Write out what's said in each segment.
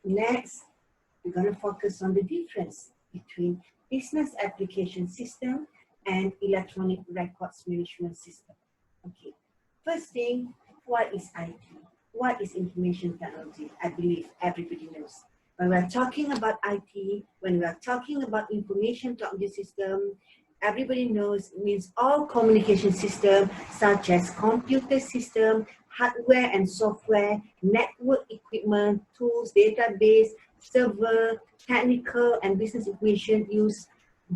Next, we're going to focus on the difference between business application system and electronic records management system. Okay, first thing, what is IT? What is information technology? I believe everybody knows. When we're talking about IT, when we're talking about information technology system, everybody knows it means all communication systems such as computer system, hardware and software, network equipment, tools, database, server, technical and business information used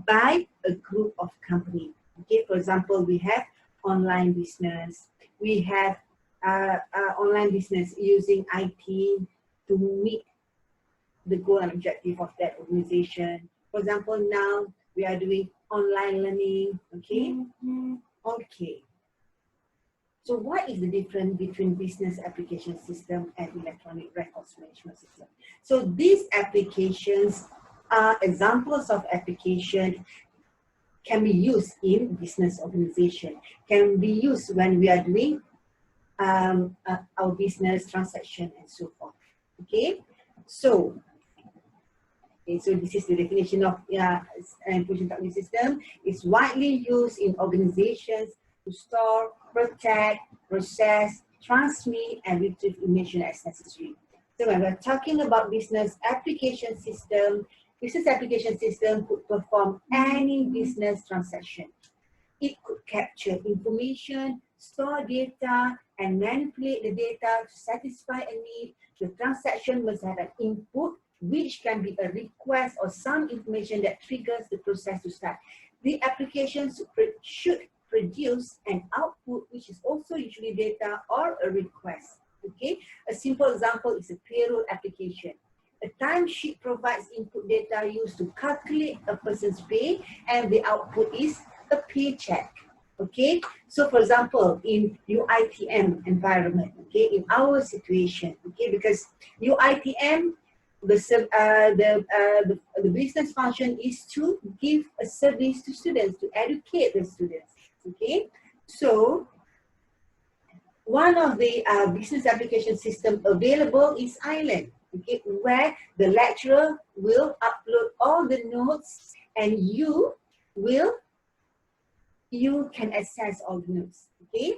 by a group of companies. Okay, for example, we have online business. We have online business using IT to meet the goal and objective of that organization. For example, now we are doing online learning. Okay. Okay. So what is the difference between business application system and electronic records management system? So these applications are examples of application can be used in business organization, can be used when we are doing our business transaction and so forth. Okay, so so this is the definition of information technology system. It's widely used in organizations to store, protect, process, transmit, and retrieve information as necessary. So when we're talking about business application system could perform any business transaction. It could capture information, store data, and manipulate the data to satisfy a need. The transaction must have an input, which can be a request or some information that triggers the process to start. The applications should produce an output, which is also usually data or a request. Okay, a simple example is a payroll application. A timesheet provides input data used to calculate a person's pay, and the output is a paycheck. Okay, so for example, in UITM environment, okay, in our situation, okay, because UITM, the business function is to give a service to students, to educate the students. Okay, so one of the business application system available is Island. Okay, where the lecturer will upload all the notes and you can access all the notes. Okay,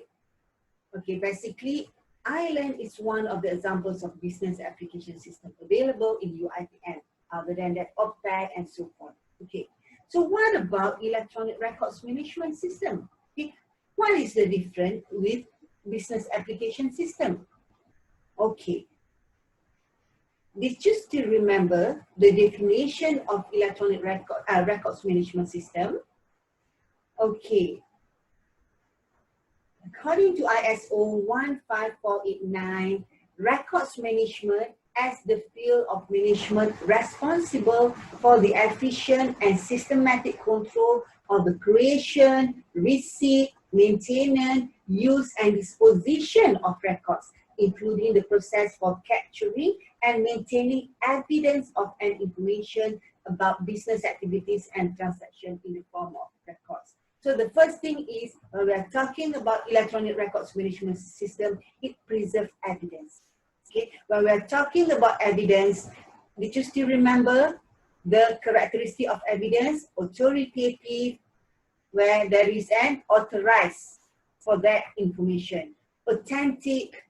okay, basically Island is one of the examples of business application system available in UITM, other than that OPTAC and so forth. Okay, so what about electronic records management system? Okay, what is the difference with business application system? Okay, did you still remember the definition of electronic records management system? Okay. According to ISO 15489, records management as the field of management responsible for the efficient and systematic control of the creation, receipt, maintenance, use, and disposition of records, including the process for capturing and maintaining evidence of an information about business activities and transactions in the form of records. So the first thing is, when we are talking about electronic records management system, it preserves evidence. Okay, when we are talking about evidence, did you still remember the characteristic of evidence? Authoritative, where there is an authorized for that information. Authentic,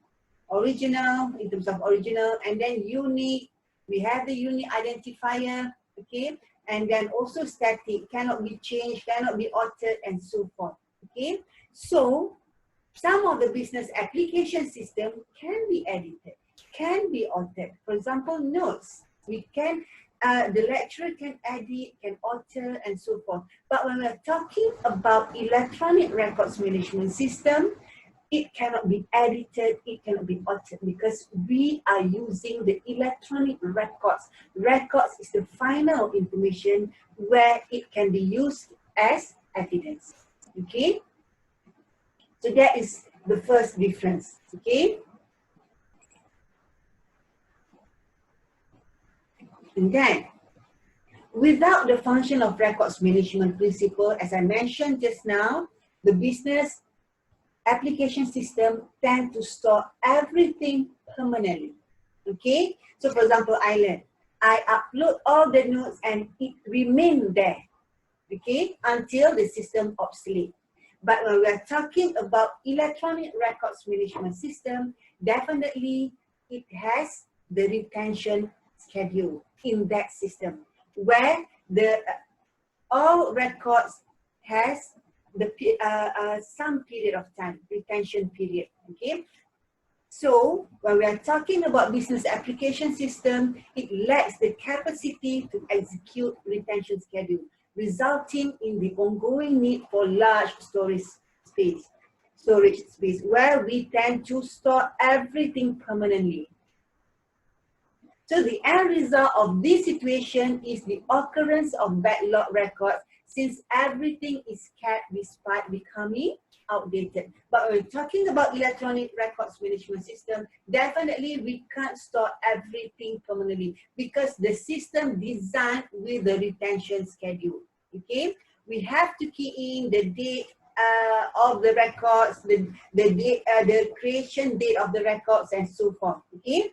original, in terms of original, and then unique. We have the unique identifier, okay? And then also static, cannot be changed, cannot be altered, and so forth. Okay, so some of the business application system can be edited, can be altered. For example, notes, we can, the lecturer can edit, can alter, and so forth. But when we're talking about electronic records management system, it cannot be edited, it cannot be altered, because we are using the electronic records. Records is the final information where it can be used as evidence. Okay? So that is the first difference. Okay? And then, without the function of records management principle, as I mentioned just now, the business application system tend to store everything permanently. Okay, so for example, I upload all the notes and it remains there, okay, until the system obsolete. But when we are talking about electronic records management system, definitely it has the retention schedule in that system, where the all records has the some period of time, retention period, okay. So when we are talking about business application system, it lacks the capacity to execute retention schedule, resulting in the ongoing need for large storage space, where we tend to store everything permanently. So the end result of this situation is the occurrence of backlog records, since everything is kept despite becoming outdated. But when we're talking about electronic records management system, definitely we can't store everything permanently because the system designed with the retention schedule. Okay, we have to key in the date of the records, the date, the creation date of the records, and so forth. Okay.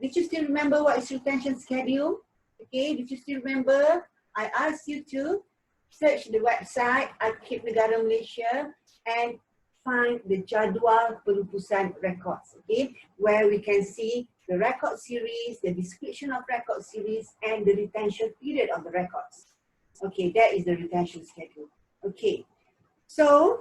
Did you still remember what is retention schedule? Okay, did you still remember? I asked you to search the website Arkib Negara Malaysia and find the jadual pelupusan records, okay, where we can see the record series, the description of record series, and the retention period of the records. Okay, that is the retention schedule. Okay, so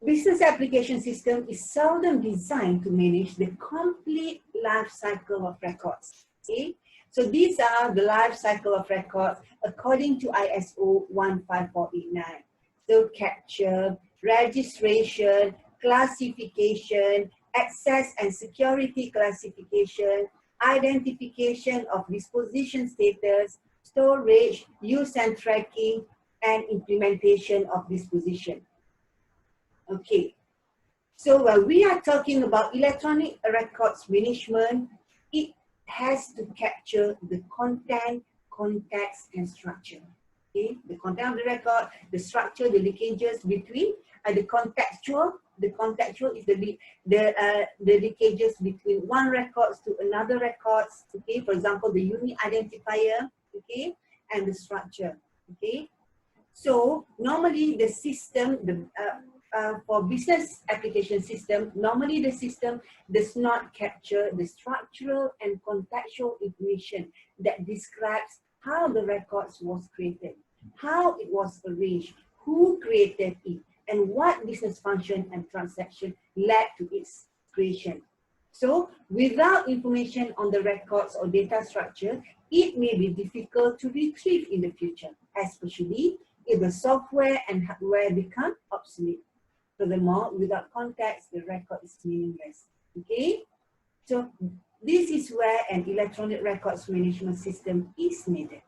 business application system is seldom designed to manage the complete life cycle of records. Okay, so these are the life cycle of records according to ISO 15489. So capture, registration, classification, access and security classification, identification of disposition status, storage, use and tracking, and implementation of disposition. Okay, so when we are talking about electronic records management, it has to capture the content, context, and structure. Okay, the content of the record, the structure, the linkages between, the contextual. The contextual is the linkages between one records to another records. Okay, for example, the unique identifier. Okay, and the structure. Okay, so normally the system, for business application system, normally the system does not capture the structural and contextual information that describes how the records was created, how it was arranged, who created it, and what business function and transaction led to its creation. So without information on the records or data structure, it may be difficult to retrieve in the future, especially if the software and hardware become obsolete. Furthermore, without context, the record is meaningless. Okay? So this is where an electronic records management system is needed.